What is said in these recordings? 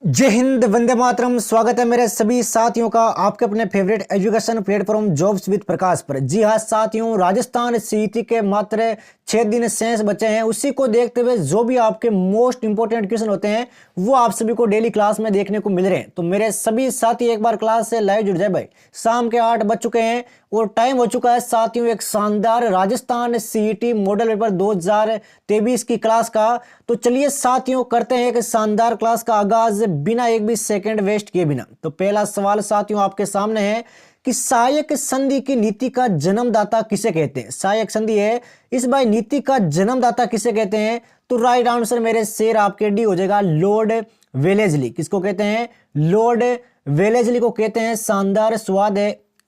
जय हिंद, वंदे मातरम। स्वागत है मेरे सभी साथियों का आपके अपने favourite education platform jobs with Prakash पर। जी हाँ साथियों, राजस्थान सीईटी के मात्र 6 दिन शेष बचे हैं। उसी को देखते हुए जो भी आपके मोस्ट इंपोर्टेंट क्वेश्चन होते हैं वो आप सभी को डेली क्लास में देखने को मिल रहे हैं। तो मेरे सभी साथी एक बार क्लास से लाइव जुड़ जाए भाई। शाम के 8 बज चुके हैं और टाइम हो चुका है साथियों एक शानदार राजस्थान सीईटी मॉडल पेपर 2023 की क्लास का। तो चलिए साथियों करते हैं एक शानदार क्लास का आगाज बिना एक भी सेकंड वेस्ट किए बिना। तो पहला सवाल साथियों आपके सामने है कि सहायक संधि की नीति का जन्मदाता किसे कहते हैं। सहायक संधि है इस भाई नीति का जन्मदाता किसे कहते हैं। तो राइट आंसर मेरे शेर आपके डी हो जाएगा लॉर्ड वेलेस्ली। किसको कहते हैं? लॉर्ड वेलेस्ली को कहते हैं।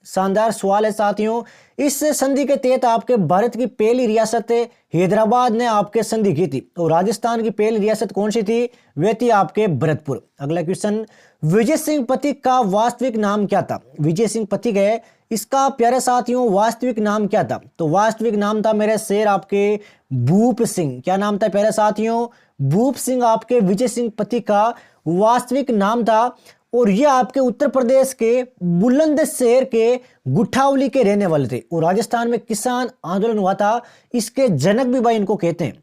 शानदार सवाल है साथियों। इस संधि के तहत आपके भारत की पहली रियासत हैदराबाद ने आपके संधि की थी और राजस्थान की पहली रियासत कौन सी थी? वे थी आपके भरतपुर। अगला क्वेश्चन, विजय सिंह पथिक का वास्तविक नाम क्या था? विजय सिंह पथिक है इसका प्यारे साथियों वास्तविक नाम क्या था? तो वास्तविक नाम था मेरे शेर आपके भूप सिंह। क्या नाम था प्यारे साथियों? भूप सिंह आपके विजय सिंह पथिक का वास्तविक नाम था। और ये आपके उत्तर प्रदेश के बुलंदशहर के गुठावली के रहने वाले थे और राजस्थान में किसान आंदोलन हुआ था। इसके जनक भी भाई इनको कहते हैं।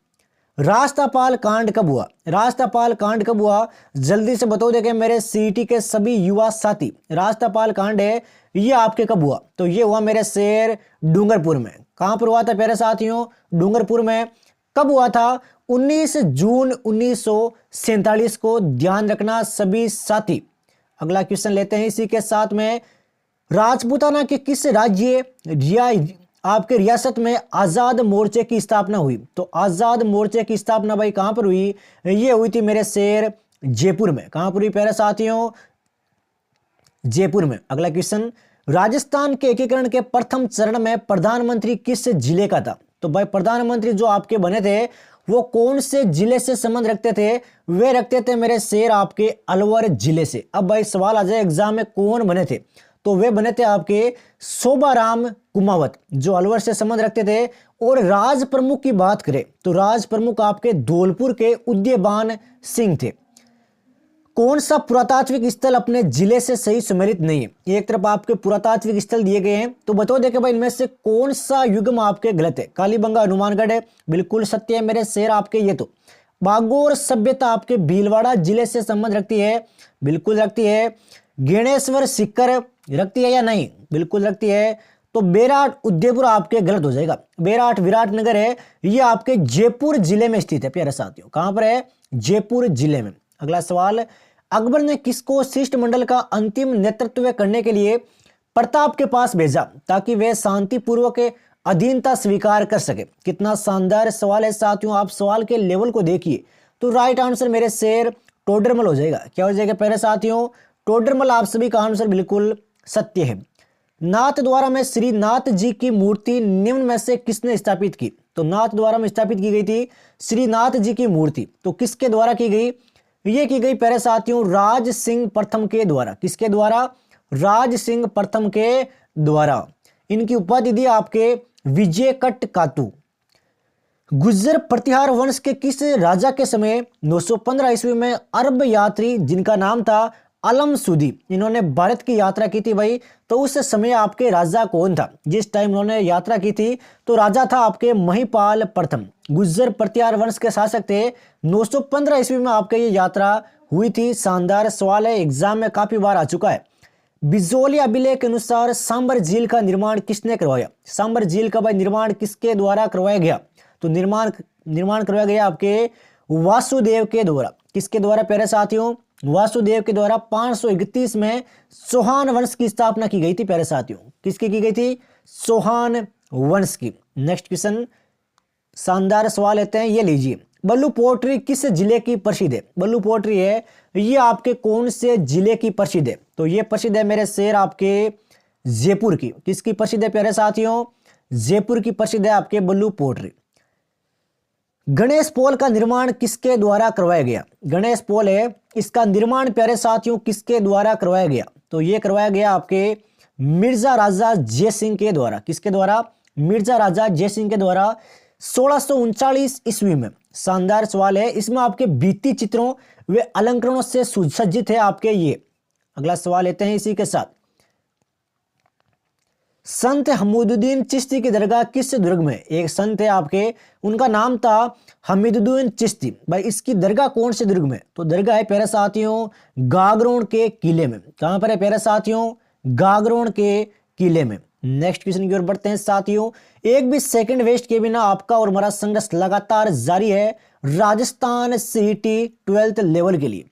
राष्ट्रपाल कांड कब हुआ? राष्ट्रपाल कांड कब हुआ जल्दी से बताओ देखे मेरे सीईटी के सभी युवा साथी। राष्ट्रपाल कांड है ये आपके कब हुआ? तो ये हुआ मेरे शेर डूंगरपुर में। कहां पर हुआ था प्यारे साथियों? डूंगरपुर में। कब हुआ था? 19 जून 1947 को। ध्यान रखना सभी साथी। अगला क्वेश्चन लेते हैं इसी के साथ में। राजपूताना के किस राज्य आपके रियासत में आजाद मोर्चे की स्थापना हुई? तो आजाद मोर्चे की स्थापना भाई कहां पर हुई? ये हुई थी मेरे शेर जयपुर में। कहां पर हुई प्यारे साथियों? जयपुर में। अगला क्वेश्चन, राजस्थान के एकीकरण के प्रथम चरण में प्रधानमंत्री किस जिले का था? तो भाई प्रधानमंत्री जो आपके बने थे वो कौन से जिले से संबंध रखते थे? वे रखते थे मेरे शेर आपके अलवर जिले से। अब भाई सवाल आ जाए एग्जाम में कौन बने थे? तो वे बने थे आपके शोभाराम कुमावत जो अलवर से संबंध रखते थे। और राज प्रमुख की बात करें तो राज प्रमुख आपके धौलपुर के उदयबान सिंह थे। कौन सा पुरातात्विक स्थल अपने जिले से सही सम्मिलित नहीं है? एक तरफ आपके पुरातात्विक स्थल दिए गए हैं तो बताओ देखे भाई इनमें से कौन सा युग्म आपके गलत है? कालीबंगा हनुमानगढ़ है, बिल्कुल सत्य है मेरे शेर आपके ये। तो बागोर सभ्यता आपके भीलवाड़ा जिले से संबंध रखती है, बिल्कुल रखती है। गेणेश्वर सीकर रखती है या नहीं? बिल्कुल रखती है। तो बेराट उदयपुर आपके गलत हो जाएगा। बेराट विराटनगर है ये आपके जयपुर जिले में स्थित है प्यारे साथियों। कहां पर है? जयपुर जिले में। अगला सवाल, अकबर ने किसको शिष्टमंडल का अंतिम नेतृत्व करने के लिए प्रताप के पास भेजा ताकि वह शांतिपूर्वक अधीनता स्वीकार कर सके? कितना शानदार सवाल है साथियों। आप सवाल के लेवल को देखिए। तो राइट आंसर मेरे शेर टोडरमल हो जाएगा। क्या हो जाएगा प्यारे साथियों? टोडरमल। आप सभी का आंसर बिल्कुल सत्य है। नाथ द्वारा में श्री नाथ जी की मूर्ति निम्न में से किसने स्थापित की? तो नाथ द्वारा में स्थापित की गई थी श्री नाथ जी की मूर्ति। तो किसके द्वारा की गई? ये की गई प्यारे साथियों राज सिंह प्रथम के द्वारा। किसके द्वारा? राज सिंह प्रथम के द्वारा। इनकी उपाधि दी आपके विजय कट कातू। गुज्जर प्रतिहार वंश के किस राजा के समय 915 ईस्वी में अरब यात्री जिनका नाम था अलम सुदी, इन्होंने भारत की यात्रा की थी भाई? तो उस समय आपके राजा कौन था जिस टाइम उन्होंने यात्रा की थी? तो राजा था आपके महिपाल प्रथम। गुज्जर प्रतिहार वंश के शासक थे। 915 ईस्वी में आपके ये यात्रा हुई थी। शानदार सवाल है, एग्जाम में काफी बार आ चुका है। बिजोलिया अभिलेख के अनुसार सांबर झील का निर्माण किसने करवाया? सांबर झील का भाई निर्माण किसके द्वारा करवाया गया? तो निर्माण करवाया गया आपके वासुदेव के द्वारा। किसके द्वारा प्यारे साथियों? वासुदेव के द्वारा 531 में चौहान वंश की स्थापना की गई थी प्यारे साथियों। किसकी की गई थी? चौहान वंश की। नेक्स्ट क्वेश्चन, शानदार सवाल लेते हैं, ये लीजिए। बल्लू पोट्री किस जिले की प्रसिद्ध है? बल्लू पोट्री है ये आपके कौन से जिले की प्रसिद्ध है? तो ये प्रसिद्ध है मेरे शेर आपके जयपुर की। किसकी प्रसिद्ध है प्यारे साथियों? जयपुर की प्रसिद्ध है आपके बल्लू पोट्री। गणेश पोल का निर्माण किसके द्वारा करवाया गया? गणेश पोल है इसका निर्माण प्यारे साथियों किसके द्वारा करवाया गया? तो ये करवाया गया आपके मिर्जा राजा जय सिंह के द्वारा। किसके द्वारा? मिर्जा राजा जय सिंह के द्वारा 1639 ईस्वी में। शानदार सवाल है। इसमें आपके भित्ति चित्रों व अलंकरणों से सुसज्जित है आपके ये। अगला सवाल लेते हैं इसी के साथ। संत हमीदुद्दीन चिश्ती की दरगाह किस दुर्ग में? एक संत है आपके, उनका नाम था हमीदुद्दीन चिश्ती। भाई इसकी दरगाह कौन से दुर्ग में? तो दरगाह है प्यारे साथियों गागरोन के किले में। कहां पर है प्यारे साथियों? गागरोन के किले में। नेक्स्ट क्वेश्चन की ओर बढ़ते हैं साथियों। एक भी सेकंड वेस्ट के बिना आपका और हमारा संघर्ष लगातार जारी है राजस्थान सीटी 12th लेवल के लिए।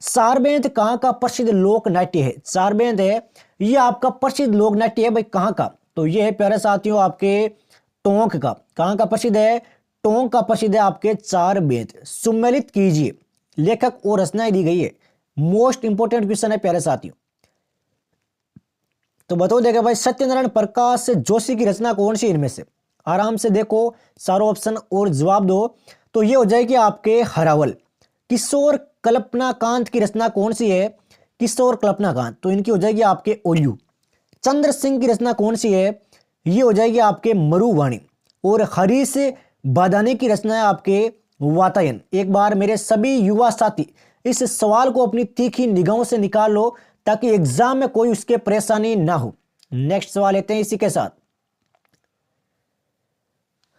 सारबेंत कहां का प्रसिद्ध लोक नाट्य है? सारबेंत है ये आपका प्रसिद्ध लोक नाट्य है भाई, कहां का? तो ये है प्यारे साथियों आपके टोंक का। कहां का प्रसिद्ध है? टोंक का प्रसिद्ध है आपके सारबेंत। सुमेलित कीजिए, लेखक और रचनाएं दी गई है। मोस्ट इंपोर्टेंट क्वेश्चन है प्यारे साथियों। तो बताओ देखो भाई, सत्यनारायण प्रकाश जोशी की रचना कौन सी इनमें से? आराम से देखो सारे ऑप्शन और जवाब दो। तो ये हो जाएगी आपके हरावल। किशोर कल्पनाकांत की रचना कौन सी है? किशोर कल्पनाकांत, तो इनकी हो जाएगी आपके ओयू। चंद्र सिंह की रचना कौन सी है? ये हो जाएगी आपके मरुवाणी। और हरीश बादानी की रचना है आपके वातायन। एक बार मेरे सभी युवा साथी इस सवाल को अपनी तीखी निगाहों से निकाल लो ताकि एग्जाम में कोई उसके परेशानी ना हो। नेक्स्ट सवाल लेते हैं इसी के साथ।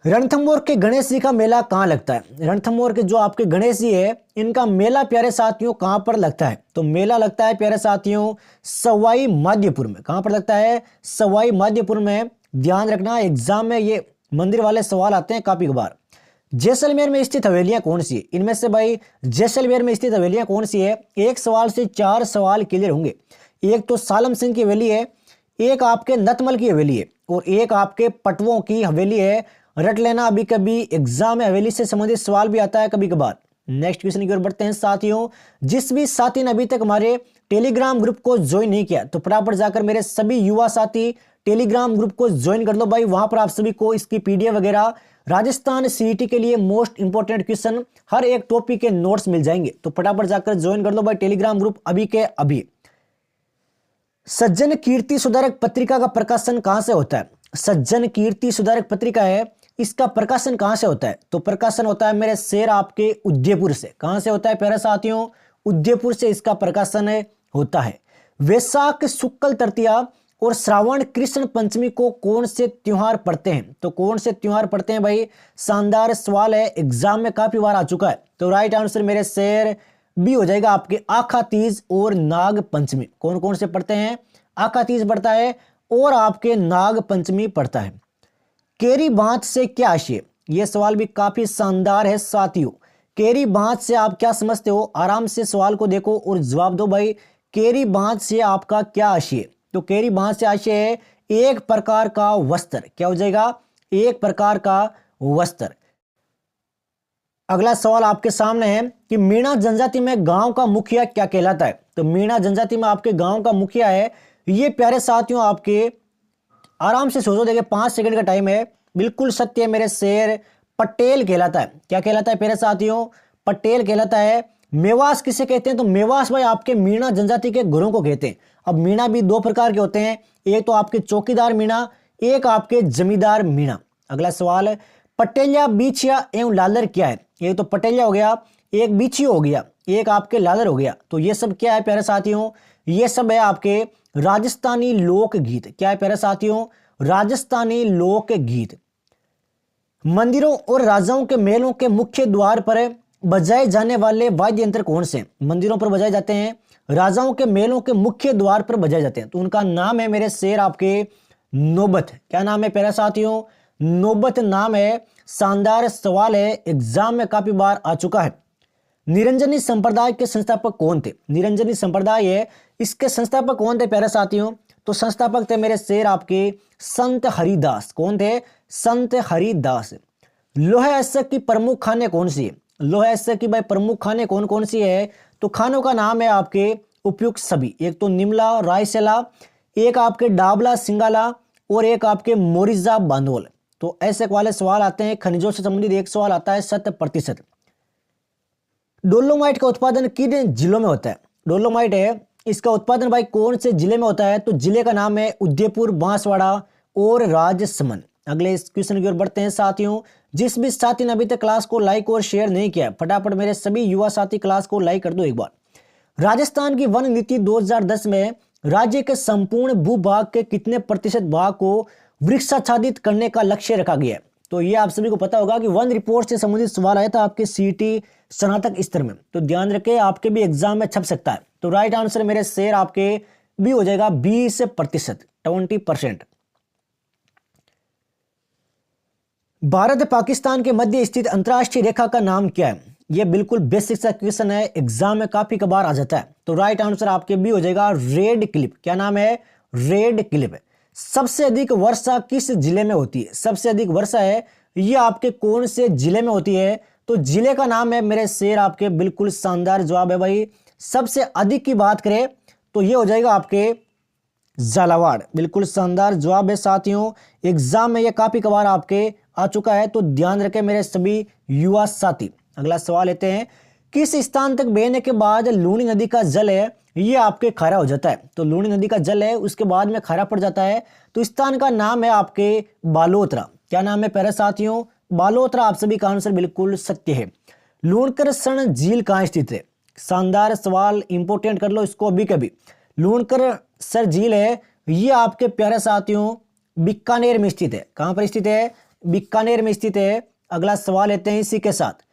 रणथंभौर के गणेश जी का मेला कहां लगता है? रणथंभौर के जो आपके गणेश जी है इनका मेला प्यारे साथियों कहां पर लगता है? तो मेला लगता है प्यारे साथियों सवाई माधोपुर में। कहां पर लगता है? सवाई माधोपुर में। ध्यान रखना एग्जाम में ये मंदिर वाले सवाल आते हैं काफी बार। जैसलमेर में स्थित हवेलियां कौन सी है? इनमें से भाई जैसलमेर में स्थित हवेलियां कौन सी है? एक सवाल से 4 सवाल क्लियर होंगे। एक तो सालम सिंह की हवेली है, एक आपके नतमल की हवेली है, और एक आपके पटवों की हवेली है। रट लेना, अभी कभी एग्जाम में हवेली से संबंधित सवाल भी आता है कभी कभार। नेक्स्ट क्वेश्चन की ओर बढ़ते हैं साथियों। जिस भी साथी ने अभी तक हमारे टेलीग्राम ग्रुप को ज्वाइन नहीं किया तो फटाफट जाकर मेरे सभी युवा साथी टेलीग्राम ग्रुप को ज्वाइन कर लो भाई। वहां पर आप सभी को इसकी पीडीएफ वगैरह, राजस्थान सीईटी के लिए मोस्ट इंपोर्टेंट क्वेश्चन, हर एक टॉपिक के नोट्स मिल जाएंगे। तो फटाफट जाकर ज्वाइन कर लो भाई टेलीग्राम ग्रुप अभी के अभी। सज्जन कीर्ति सुधारक पत्रिका का प्रकाशन कहां से होता है? सज्जन कीर्ति सुधारक पत्रिका है, इसका प्रकाशन कहां से होता है? तो प्रकाशन होता है मेरे शेर आपके उदयपुर से। कहां से होता है प्यारे साथियों? उदयपुर से इसका प्रकाशन होता है। वैशाख शुक्ल तृतीया और श्रावण कृष्ण पंचमी को कौन से त्योहार पड़ते हैं? तो कौन से त्योहार पड़ते हैं भाई? शानदार सवाल है, एग्जाम में काफी बार आ चुका है। तो राइट आंसर मेरे शेर बी हो जाएगा आपके आखा तीज और नाग पंचमी। कौन कौन से पड़ते हैं? आखा तीज पड़ता है और आपके नाग पंचमी पड़ता है। केरी बांध से क्या आशय? यह सवाल भी काफी शानदार है साथियों। केरी बांध से आप क्या समझते हो? आराम से सवाल को देखो और जवाब दो भाई। केरी बांध से आपका क्या आशय? तो केरी बांध से आशय है एक प्रकार का वस्त्र। क्या हो जाएगा? एक प्रकार का वस्त्र। अगला सवाल आपके सामने है कि मीणा जनजाति में गांव का मुखिया क्या कहलाता है? तो मीणा जनजाति में आपके गांव का मुखिया है, ये प्यारे साथियों आपके, आराम से सोचो, देखिए 5 सेकंड का टाइम है, बिल्कुल सत्य है मेरे शेर, पटेल कहलाता है। क्या कहलाता है प्यारे साथियों? पटेल कहलाता है। मेवास किसे कहते हैं? तो मेवास भाई आपके मीणा जनजाति के घरों को कहते हैं। अब मीणा भी 2 प्रकार के होते हैं, एक तो आपके चौकीदार मीणा, एक आपके जमींदार मीणा। अगला सवाल है पटेलिया, बीछिया एवं लालर क्या है? एक तो पटेलिया हो गया, एक बीछी हो गया, एक आपके लालर हो गया। तो ये सब क्या है प्यारे साथियों? ये सब है आपके राजस्थानी लोकगीत। क्या है प्यारे साथियों? राजस्थानी लोकगीत। मंदिरों और राजाओं के मेलों के मुख्य द्वार पर बजाए जाने वाले वाद्य यंत्र कौन से? मंदिरों पर बजाए जाते हैं, राजाओं के मेलों के मुख्य द्वार पर बजाए जाते हैं। तो उनका नाम है मेरे शेर आपके नौबत। क्या नाम है प्यारे साथियों? नौबत नाम है। शानदार सवाल है, एग्जाम में काफी बार आ चुका है। निरंजनी संप्रदाय के संस्थापक कौन थे? निरंजनी संप्रदाय है, इसके संस्थापक कौन थे प्यारे साथियों? तो संस्थापक थे मेरे शेर आपके संत हरिदास। कौन थे? संत हरिदास। लोहे अश्व की प्रमुख खाने कौन सी है? लोहे अश्व की भाई प्रमुख खाने कौन कौन सी है? तो खानों का नाम है आपके उपयुक्त सभी। एक तो निमला रायसेला, एक आपके डाबला सिंगाला, और एक आपके मोरिजा बांधोल। तो ऐसे वाले सवाल आते हैं। खनिजों से संबंधित एक सवाल आता है 100%। डोलोमाइट का उत्पादन किन जिलों में होता है? डोलोमाइट है, इसका उत्पादन भाई कौन से जिले में होता है? तो जिले का नाम है उदयपुर, बांसवाड़ा और राजसमंद। अगले इस क्वेश्चन की ओर बढ़ते हैं साथियों। जिस भी साथी ने अभी तक क्लास को लाइक और शेयर नहीं किया है, फटाफट मेरे सभी युवा साथी क्लास को लाइक कर दो एक बार। राजस्थान की वन नीति 2010 में राज्य के संपूर्ण भूभाग के कितने प्रतिशत भाग को वृक्षाच्छादित करने का लक्ष्य रखा गया है? तो ये आप सभी को पता होगा कि वन रिपोर्ट से संबंधित सवाल आया था आपके सीईटी स्नातक स्तर में, तो ध्यान रखें आपके भी एग्जाम में छप सकता है। तो राइट आंसर मेरे शेर आपके भी हो जाएगा 20%, 20%। भारत पाकिस्तान के मध्य स्थित अंतरराष्ट्रीय रेखा का नाम क्या है? यह बिल्कुल बेसिक सा क्वेश्चन है, एग्जाम में काफी कबार आ जाता है। तो राइट आंसर आपके भी हो जाएगा रेड क्लिफ। क्या नाम है? Red Cliff. सबसे अधिक वर्षा किस जिले में होती है? सबसे अधिक वर्षा है ये आपके कौन से जिले में होती है? तो जिले का नाम है मेरे शेर आपके, बिल्कुल शानदार जवाब है भाई। सबसे अधिक की बात करें तो ये हो जाएगा आपके झालावाड़। बिल्कुल शानदार जवाब है साथियों, एग्जाम में ये काफी कबार आपके आ चुका है, तो ध्यान रखें मेरे सभी युवा साथी। अगला सवाल लेते हैं। किस स्थान तक बहने के बाद लूनी नदी का जल है ये आपके खारा हो जाता है? तो लूनी नदी का जल है उसके बाद में खारा पड़ जाता है, तो स्थान का नाम है आपके बालोतरा। क्या नाम है प्यारे साथियों? बालोतरा। आप सभी का आंसर बिल्कुल सत्य है। लूणकर सण झील कहाँ स्थित है? शानदार सवाल, इंपोर्टेंट कर लो इसको अभी कभी। लूणकर सर झील है ये आपके प्यारे साथियों बीकानेर में स्थित है। कहां पर स्थित है? बीकानेर में स्थित है। अगला सवाल लेते हैं इसी के साथ।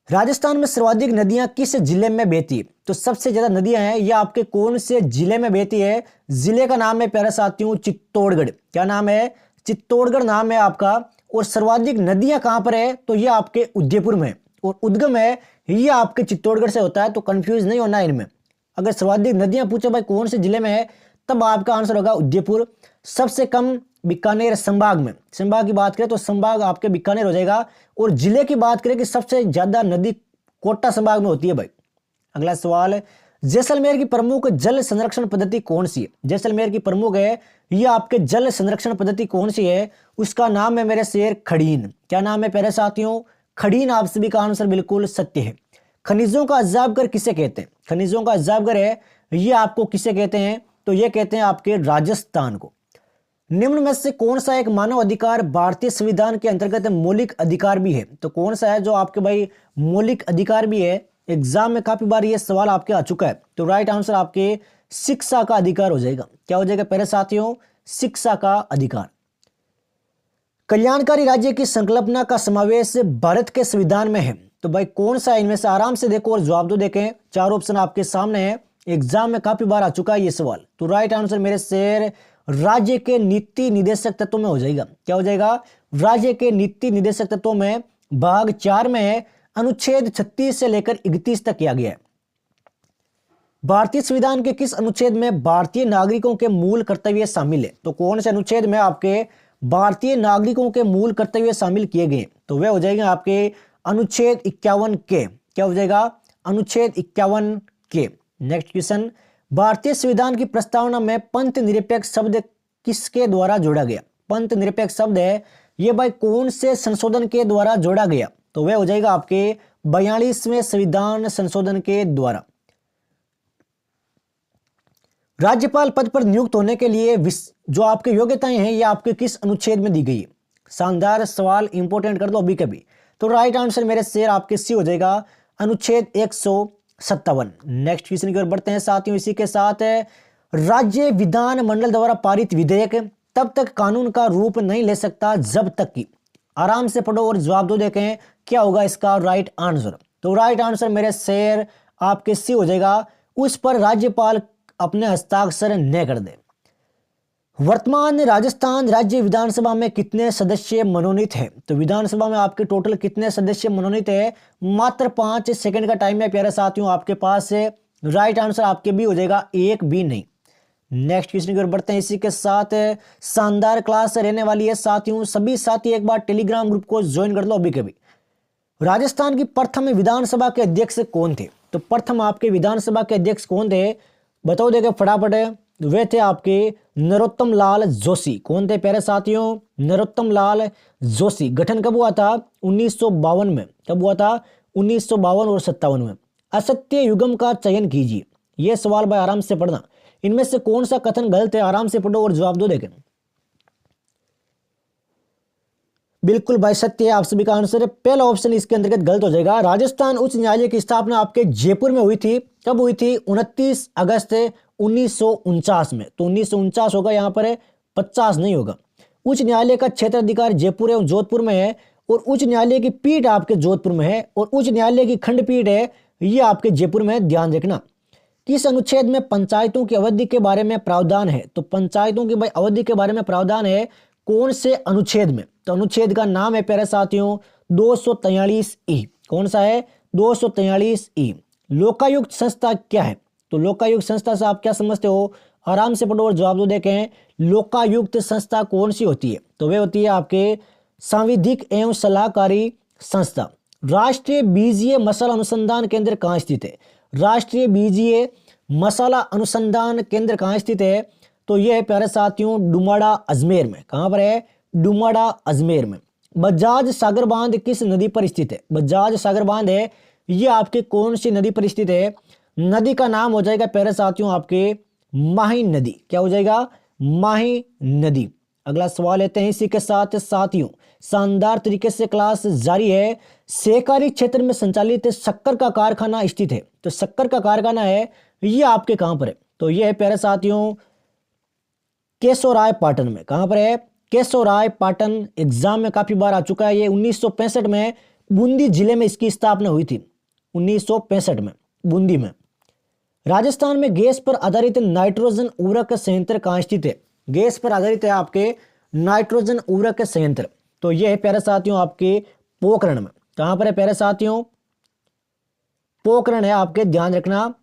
राजस्थान में सर्वाधिक नदियां किस जिले में बहती है? तो सबसे ज्यादा नदियां हैं ये आपके कौन से जिले में बहती है? जिले का नाम है प्यारे साथियों चित्तौड़गढ़। क्या नाम है? चित्तौड़गढ़ नाम है आपका। और सर्वाधिक नदियां कहां पर है? तो ये आपके उदयपुर में, और उद्गम है ये आपके चित्तौड़गढ़ से होता है, तो कंफ्यूज नहीं होना इनमें। अगर सर्वाधिक नदियां पूछे भाई कौन से जिले में है, तब आपका आंसर होगा उदयपुर। सबसे कम बीकानेर संभाग में। संभाग की बात करें तो संभाग आपके बीकानेर हो जाएगा, और जिले की बात करें कि सबसे ज्यादा नदी कोटा संभाग में होती है भाई। अगला सवाल, जैसलमेर की प्रमुख जल संरक्षण पद्धति कौन सी है? जैसलमेर की प्रमुख है ये आपके जल संरक्षण पद्धति कौन सी है? उसका नाम है मेरे शेर खड़ीन। क्या नाम है प्यारे साथियों? खड़ीन। आप सभी का आंसर बिल्कुल सत्य है। खनिजों का अजाबघर किसे कहते हैं? खनिजों का अजाबघर है ये आपको किसे कहते हैं? तो ये कहते हैं आपके राजस्थान को। निम्न में से कौन सा एक मानव अधिकार भारतीय संविधान के अंतर्गत मौलिक अधिकार भी है? तो कौन सा है जो आपके भाई मौलिक अधिकार भी है? एग्जाम में काफी बार ये सवाल आपके आ चुका है, तो राइट आंसर आपके शिक्षा का अधिकार हो जाएगा। क्या हो जाएगा प्यारे साथियों? शिक्षा का अधिकार। कल्याणकारी राज्य की संकल्पना का समावेश भारत के संविधान में है, तो भाई कौन सा है इनमें से? आराम से देखो और जवाब दो। देखें चार ऑप्शन आपके सामने है, एग्जाम में काफी बार आ चुका है ये सवाल। तो राइट आंसर मेरे शेर राज्य के नीति निदेशक तत्वों में हो जाएगा। क्या हो जाएगा? राज्य के नीति निदेशक तत्वों में भाग 4 में है, अनुच्छेद 36 से लेकर 31 तक किया गया है। भारतीय संविधान के किस अनुच्छेद में भारतीय नागरिकों के मूल कर्तव्य शामिल है? तो कौन से अनुच्छेद में आपके भारतीय नागरिकों के मूल कर्तव्य शामिल किए गए? तो वे हो जाएंगे आपके अनुच्छेद 51 के। क्या हो जाएगा? अनुच्छेद 51 के। नेक्स्ट क्वेश्चन, भारतीय संविधान की प्रस्तावना में पंथ निरपेक्ष शब्द किसके द्वारा जोड़ा गया? पंथ निरपेक्ष शब्द है ये भाई कौन से संशोधन के द्वारा जोड़ा गया? तो वह हो जाएगा आपके 42वें संविधान संशोधन के द्वारा। राज्यपाल पद पर नियुक्त होने के लिए जो आपकी योग्यताएं हैं ये आपके किस अनुच्छेद में दी गई है? शानदार सवाल, इंपोर्टेंट कर दो अभी कभी। तो राइट आंसर मेरे शेर आपके सी हो जाएगा अनुच्छेद 157। नेक्स्ट क्वेश्चन की ओर बढ़ते हैं साथियों। इसी के साथ राज्य विधान मंडल द्वारा पारित विधेयक तब तक कानून का रूप नहीं ले सकता जब तक कि, आराम से पढ़ो और जवाब दो। देखें क्या होगा इसका राइट आंसर? तो राइट आंसर मेरे शेर आपके सी हो जाएगा, उस पर राज्यपाल अपने हस्ताक्षर न कर दे। वर्तमान राजस्थान राज्य विधानसभा में कितने सदस्य मनोनीत है? तो विधानसभा में आपके टोटल कितने सदस्य मनोनीत है? मात्र 5 सेकंड का टाइम है प्यारे साथियों आपके पास से। राइट आंसर आपके भी हो जाएगा, एक भी नहीं। नेक्स्ट क्वेश्चन की ओर बढ़ते हैं। इसी के साथ शानदार क्लास रहने वाली है साथियों। सभी साथी एक बार टेलीग्राम ग्रुप को ज्वाइन कर लो अभी कभी। राजस्थान की प्रथम विधानसभा के अध्यक्ष कौन थे? तो प्रथम आपके विधानसभा के अध्यक्ष कौन थे? बताओ देखे फटाफट। वे थे आपके नरोत्तम लाल जोशी। कौन थे प्यारे साथियों? नरोत्तम लाल जोशी। गठन कब हुआ था? 1952 में। कब हुआ था? 1952 और 57 में। असत्य युगम का चयन कीजिए। यह सवाल भाई आराम से पढ़ना। इनमें से कौन सा कथन गलत है? आराम से पढ़ो और जवाब दो। देखें बिल्कुल भाई सत्य है, आप सभी का आंसर है पहला ऑप्शन इसके अंतर्गत गलत हो जाएगा। राजस्थान उच्च न्यायालय की स्थापना आपके जयपुर में हुई थी। कब हुई थी? 29 अगस्त 1949 में। तो 1949 होगा यहाँ पर, 50 नहीं होगा। उच्च न्यायालय का क्षेत्राधिकार जयपुर एवं जोधपुर में है, और उच्च न्यायालय की पीठ आपके जोधपुर में है, और उच्च न्यायालय की खंडपीठ है ये आपके जयपुर में है, ध्यान रखना। किस अनुच्छेद में पंचायतों की अवधि के बारे में प्रावधान है? तो पंचायतों की भाई अवधि के बारे में प्रावधान है कौन से अनुच्छेद में? तो अनुच्छेद का नाम है प्यारे साथियों 243 ई। कौन सा है? 243 ई। लोकायुक्त संस्था क्या है? तो लोकायुक्त संस्था से आप क्या समझते हो? आराम से पढ़ो और जवाब दो। देखें लोकायुक्त संस्था कौन सी होती है? तो वे होती है आपके सांविधिक एवं सलाहकारी संस्था। राष्ट्रीय बीजीय मसाला अनुसंधान केंद्र कहाँ स्थित है? राष्ट्रीय बीजीय मसाला अनुसंधान केंद्र कहाँ स्थित है? तो यह है प्यारे साथियों डुमाडा अजमेर में। कहां पर है? डुमाडा अजमेर में। बजाज सागर बांध किस नदी पर स्थित है? बजाज सागर बांध है ये आपके कौन सी नदी पर स्थित है? नदी का नाम हो जाएगा प्यारे साथियों आपके माही नदी। क्या हो जाएगा? माही नदी। अगला सवाल लेते हैं इसी के साथ साथियों, शानदार तरीके से क्लास जारी है। सहकारी क्षेत्र में संचालित शक्कर का कारखाना स्थित है। तो शक्कर का कारखाना है ये आपके कहां पर है? तो ये है प्यारे साथियों केशोराय पाटन में। कहां पर है? केशोराय पाटन। एग्जाम में काफी बार आ चुका है ये। 1965 में बूंदी जिले में इसकी स्थापना हुई थी। 1965 में बूंदी में। राजस्थान में गैस पर आधारित नाइट्रोजन उर्वरक संयंत्र कहां स्थित है? गैस पर आधारित है आपके नाइट्रोजन उर्वरक संयंत्र। तो यह है प्यारे साथियों आपके पोखरण में। कहां पर है प्यारे साथियों? पोखरण है आपके, ध्यान रखना।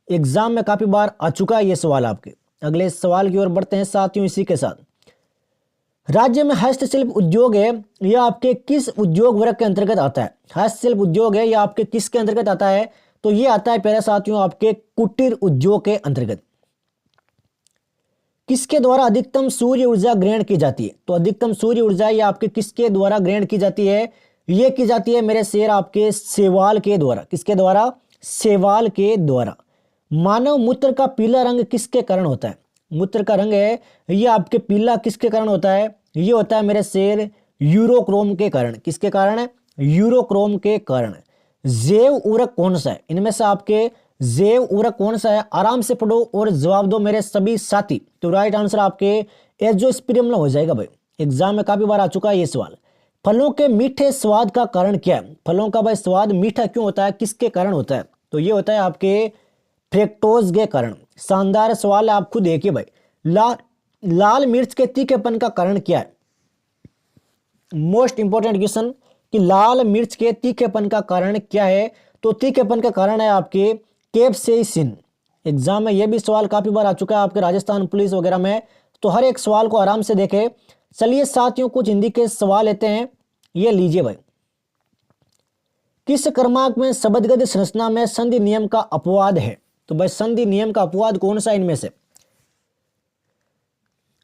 एग्जाम में काफी बार आ चुका है ये सवाल आपके। अगले सवाल की ओर बढ़ते हैं साथियों इसी के साथ। राज्य में हस्तशिल्प उद्योग है यह आपके किस उद्योग वर्ग के अंतर्गत आता है? हस्तशिल्प उद्योग है यह आपके किसके अंतर्गत आता है? तो ये आता है प्यारे साथियों आपके कुटीर उद्योग के अंतर्गत। किसके द्वारा अधिकतम सूर्य ऊर्जा ग्रहण की जाती है? तो अधिकतम सूर्य ऊर्जा ये आपके किसके द्वारा ग्रहण की जाती है? ये की जाती है मेरे शेर आपके शैवाल के द्वारा। किसके द्वारा? शैवाल के द्वारा। मानव मूत्र का पीला रंग किसके कारण होता है? मूत्र का रंग है ये आपके पीला किसके कारण होता है? ये होता है मेरे शेर यूरोक्रोम के कारण। किसके कारण? यूरोक्रोम के कारण। जैव उर्वरक कौन सा है? इनमें से आपके जैव उर्वरक कौन सा है? आराम से पढ़ो और जवाब दो मेरे सभी साथी। तो राइट आंसर आपके एजोस्पिरियम हो जाएगा भाई। एग्जाम में काफी बार आ चुका है ये सवाल। फलों के मीठे स्वाद का कारण क्या है? फलों का भाई स्वाद मीठा क्यों होता है? किसके कारण होता है? तो ये होता है आपके फ्रेक्टोज के कारण। शानदार सवाल है, आप खुद देखिए भाई। लाल मिर्च के तीखेपन का कारण क्या है? मोस्ट इंपॉर्टेंट क्वेश्चन कि लाल मिर्च के तीखेपन का कारण क्या है? तो तीखेपन का कारण है आपके कैप्सेसिन। एग्जाम में यह भी सवाल काफी बार आ चुका है आपके राजस्थान पुलिस वगैरह में। तो हर एक सवाल को आराम से देखें। चलिए साथियों कुछ हिंदी के सवाल लेते हैं, ये लीजिए भाई। किस क्रमांक में शब्दगत संरचना में संधि नियम का अपवाद है? तो भाई संधि नियम का अपवाद कौन सा इनमें से?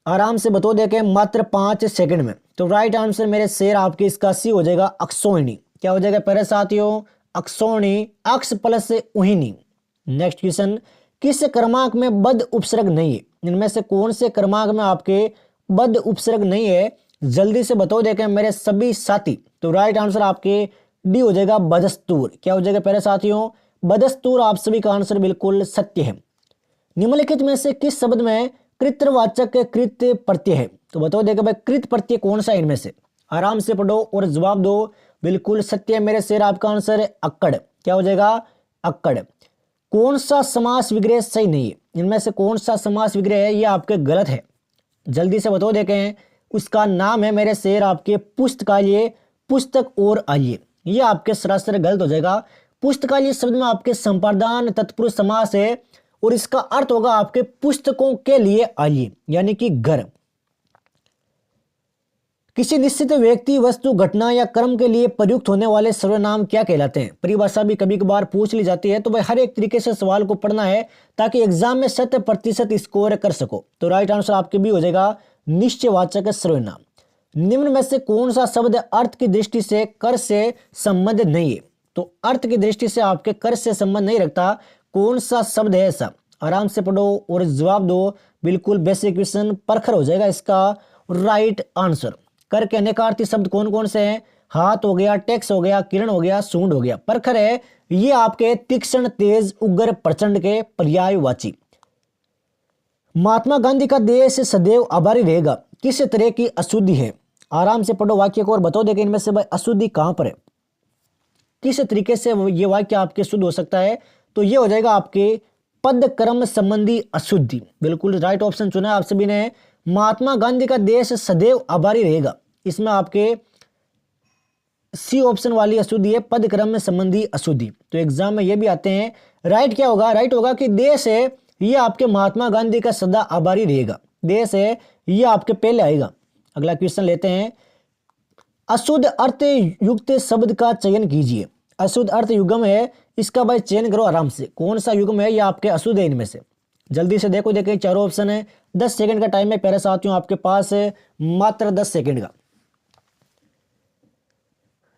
आराम से बतो देखें मात्र 5 सेकंड में। तो राइट आंसर मेरे शेर आपके इसका सी हो जाएगा अक्षोहिणी। क्या हो जाएगा प्यारे साथियों? अक्षोहिणी। अक्ष प्लस उहिनी। नेक्स्ट क्वेश्चन, किस क्रमांक में बद उपसर्ग नहीं है? इनमें से कौन से क्रमांक में आपके बद उपसर्ग नहीं है? जल्दी से बताओ देखें मेरे सभी साथी। तो राइट आंसर आपके डी हो जाएगा बदस्तूर। क्या हो जाएगा प्यारे साथियों? बदस्तूर। आप सभी का आंसर बिल्कुल सत्य है। निम्नलिखित में से किस शब्द में कृतवाचक कृत प्रत्यय है? तो बताओ देखो भाई कृत प्रत्यय कौन सा इनमें से? आराम से पढ़ो और जवाब दो। बिल्कुल सत्य है मेरे शेर, आपका आंसर है अक्कड़। क्या हो जाएगा? अक्कड़। कौन सा समास विग्रह सही नहीं है? इनमें से कौन सा समास विग्रह है ये आपके गलत है? जल्दी से बताओ देखें। उसका नाम है मेरे शेर आपके पुस्तकालय। पुस्तक और आइए, ये आपके सरासर गलत हो जाएगा। पुस्तकालय शब्द में आपके संपादन तत्पुरुष समास है और इसका अर्थ होगा आपके पुस्तकों के लिए आइए, यानी कि घर। किसी निश्चित व्यक्ति, वस्तु, घटना या कर्म के लिए प्रयुक्त होने वाले सर्वनाम क्या कहलाते हैं? परिभाषा भी कभी कभार पूछ ली जाती है। तो भाई हर एक तरीके से सवाल को पढ़ना है ताकि एग्जाम में 100% स्कोर कर सको। तो राइट आंसर आपके भी हो जाएगा निश्चयवाचक सर्वनाम। निम्न में से कौन सा शब्द अर्थ की दृष्टि से कर से संबंध नहीं है? तो अर्थ की दृष्टि से आपके कर से संबंध नहीं रखता, कौन सा शब्द है ऐसा? आराम से पढ़ो और जवाब दो। बिल्कुल बेसिक क्वेश्चन, परखर हो जाएगा इसका राइट आंसर। कर के अनेकार्थी शब्द कौन कौन से हैं? हाथ हो गया, टैक्स हो गया, किरण हो गया, सूंड हो गया। प्रखर है ये आपके तीक्ष्ण, तेज, उग्र, प्रचंड के पर्यायवाची। महात्मा गांधी का देश सदैव आभारी रहेगा, किस तरह की अशुद्धि है? आराम से पढ़ो वाक्य को और बताओ देखें इनमें से भाई अशुद्धि कहां पर है, किस तरीके से ये वाक्य आपके शुद्ध हो सकता है? तो ये हो जाएगा आपके पद कर्म संबंधी अशुद्धि। बिल्कुल राइट ऑप्शन चुना आप सभी ने। महात्मा गांधी का देश सदैव आभारी रहेगा, इसमें आपके सी ऑप्शन वाली अशुद्धि है, पद क्रम में संबंधी अशुद्धि। तो एग्जाम में ये भी आते हैं। राइट क्या होगा? राइट होगा कि देश है ये आपके महात्मा गांधी का सदा आभारी रहेगा। देश है ये आपके पहले आएगा। अगला क्वेश्चन लेते हैं। अशुद्ध अर्थ युक्त शब्द का चयन कीजिए। अशुद्ध अर्थ युग्म है, इसका भाई चयन करो आराम से। कौन सा युग्म है? ये आपके अशुद्ध है इनमें से। जल्दी से देखो, देखिए चारों ऑप्शन है। 10 सेकंड का टाइम है प्यारे साथियों आपके पास है, मात्र 10 सेकंड का।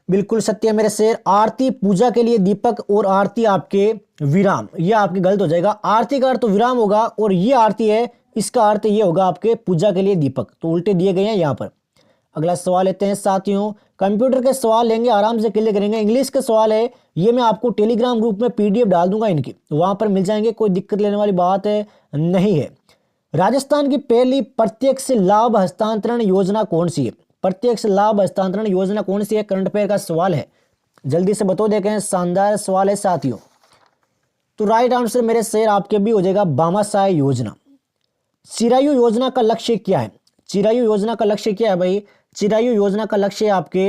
बिल्कुल सत्य मेरे शेर। आरती पूजा के लिए दीपक और आरती आपके विराम, ये आपके गलत हो जाएगा। आरती का अर्थ तो विराम होगा और ये आरती है, इसका अर्थ ये होगा आपके पूजा के लिए दीपक। तो उल्टे दिए गए हैं यहाँ पर। अगला सवाल लेते हैं साथियों। कंप्यूटर के सवाल लेंगे, आराम से क्लियर करेंगे। इंग्लिश का सवाल है, ये मैं आपको टेलीग्राम ग्रुप में पीडीएफ डाल दूंगा इनकी, वहां पर मिल जाएंगे, कोई दिक्कत लेने वाली बात नहीं है। राजस्थान की पहली प्रत्यक्ष लाभ हस्तांतरण योजना कौन सी है? प्रत्यक्ष लाभ हस्तांतरण योजना कौन सी है? करंट अफेयर का सवाल है, जल्दी से बताओ देखें। शानदार सवाल है साथियों। तो राइट आंसर मेरे शेर आपके भी हो जाएगा भामाशाह योजना। चिरायु योजना का लक्ष्य क्या है? चिरायु योजना का लक्ष्य क्या है भाई? चिरायु योजना का लक्ष्य आपके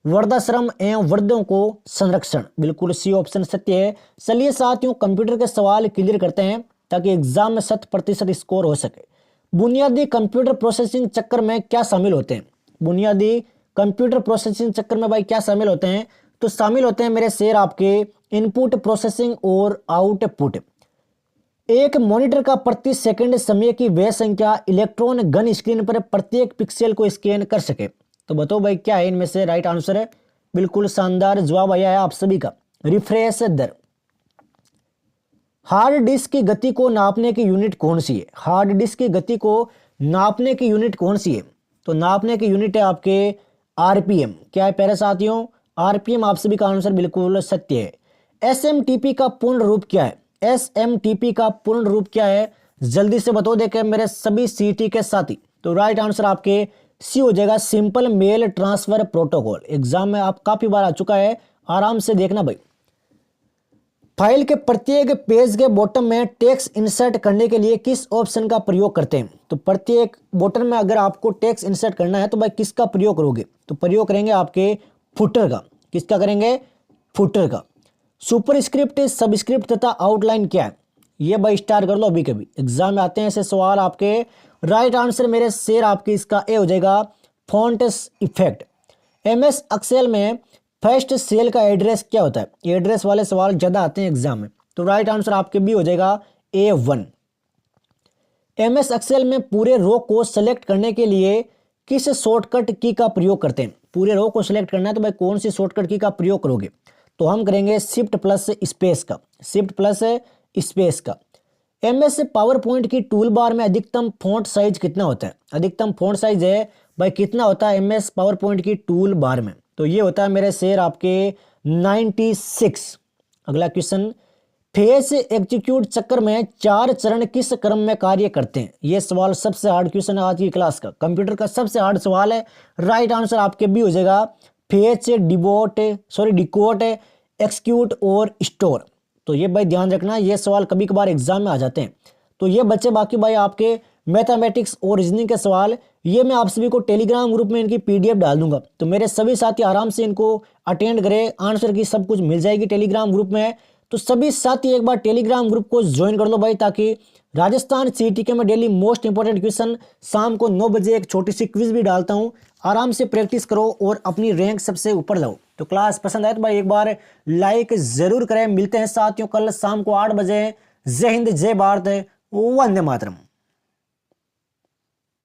वृद्धाश्रम एवं वृद्धों को संरक्षण। बिल्कुल सी ऑप्शन सत्य है। चलिए साथियों कंप्यूटर के सवाल क्लियर करते हैं ताकि एग्जाम में 100% स्कोर हो सके। बुनियादी कंप्यूटर प्रोसेसिंग चक्र में क्या शामिल होते हैं? बुनियादी कंप्यूटर प्रोसेसिंग चक्र में भाई क्या शामिल होते हैं? तो शामिल होते हैं मेरे शेर आपके इनपुट प्रोसेसिंग और आउटपुट। एक मॉनिटर का प्रति सेकंड समय की वह संख्या इलेक्ट्रॉन घन स्क्रीन पर प्रत्येक पिक्सल को स्कैन कर सके। तो बताओ भाई क्या है इनमें से? राइट आंसर है, बिल्कुल शानदार जवाब आया है आप सभी का, रिफ्रेश दर। हार्ड डिस्क की गति को नापने की यूनिट कौन सी है? हार्ड डिस्क की गति को नापने की यूनिट कौन सी है? तो नापने की यूनिट है आपके आरपीएम। क्या है प्यारे साथियों? आरपीएम आप सभी का आंसर बिल्कुल सत्य है। एसएमटीपी का पूर्ण रूप क्या है? एसएमटीपी का पूर्ण रूप क्या है? जल्दी से बताओ देखें मेरे सभी सीटी के साथी। तो राइट आंसर आपके सी हो जाएगा, simple mail transfer protocol. Exam में आप काफी बार आ चुका है, आराम से देखना भाई। फाइल के प्रत्येक पेज के बॉटम में टेक्स्ट इंसर्ट करने के लिए किस ऑप्शन का प्रयोग करते हैं? तो प्रत्येक बॉटम में अगर आपको टेक्स्ट इंसर्ट करना है तो भाई किसका प्रयोग करोगे? तो प्रयोग करेंगे आपके फुटर का। किसका करेंगे? फुटर का। सुपरस्क्रिप्ट, सबस्क्रिप्ट तथा आउटलाइन क्या है? ये भाई स्टार कर लो अभी कभी, एग्जाम में आते हैं ऐसे सवाल आपके। राइट आंसर मेरे शेर आपके इसका ए हो जाएगा, फॉन्ट इफेक्ट। एमएस एक्सेल में फर्स्ट सेल का एड्रेस क्या होता है? एड्रेस वाले सवाल ज्यादा आते हैं एग्जाम में। तो राइट आंसर आपके भी हो जाएगा A1। एमएस एक्सेल में पूरे रो को सेलेक्ट करने के लिए किस शॉर्टकट की का प्रयोग करते हैं? पूरे रो को सिलेक्ट करना है तो भाई कौन सी शॉर्टकट की का प्रयोग करोगे? तो हम करेंगे शिफ्ट प्लस स्पेस का। शिफ्ट प्लस स्पेस का। एमएस पावर पॉइंट की टूल बार में अधिकतम फॉन्ट साइज कितना होता है? अधिकतम फॉन्ट साइज है भाई कितना होता है एमएस पावर पॉइंट की टूल बार में? तो ये होता है मेरे शेर आपके 96। अगला क्वेश्चन, फेस एग्जीक्यूट चक्र में 4 चरण किस क्रम में कार्य करते हैं? ये सवाल सबसे हार्ड क्वेश्चन है आज की क्लास का, कंप्यूटर का सबसे हार्ड सवाल है। राइट आंसर आपके भी हो जाएगा फेच, डिकोड, एक्सक्यूट और स्टोर। तो ये भाई ध्यान रखना, ये सवाल कभी कभार एग्जाम में आ जाते हैं। तो ये बच्चे बाकी भाई आपके मैथमेटिक्स और रीजनिंग के सवाल, ये मैं आप सभी को टेलीग्राम ग्रुप में इनकी पीडीएफ डाल दूंगा। तो मेरे सभी साथी आराम से इनको अटेंड करें, आंसर की सब कुछ मिल जाएगी टेलीग्राम ग्रुप में। तो सभी साथी एक बार टेलीग्राम ग्रुप को ज्वाइन कर लो भाई, ताकि राजस्थान सीटी के मैं डेली मोस्ट इंपॉर्टेंट क्वेश्चन शाम को 9 बजे एक छोटी सी क्विज भी डालता हूं। आराम से प्रैक्टिस करो और अपनी रैंक सबसे ऊपर लाओ। तो क्लास पसंद आए तो भाई एक बार लाइक जरूर करें। मिलते हैं साथियों कल शाम को 8 बजे। जय हिंद, जय भारत, वंदे मातरम।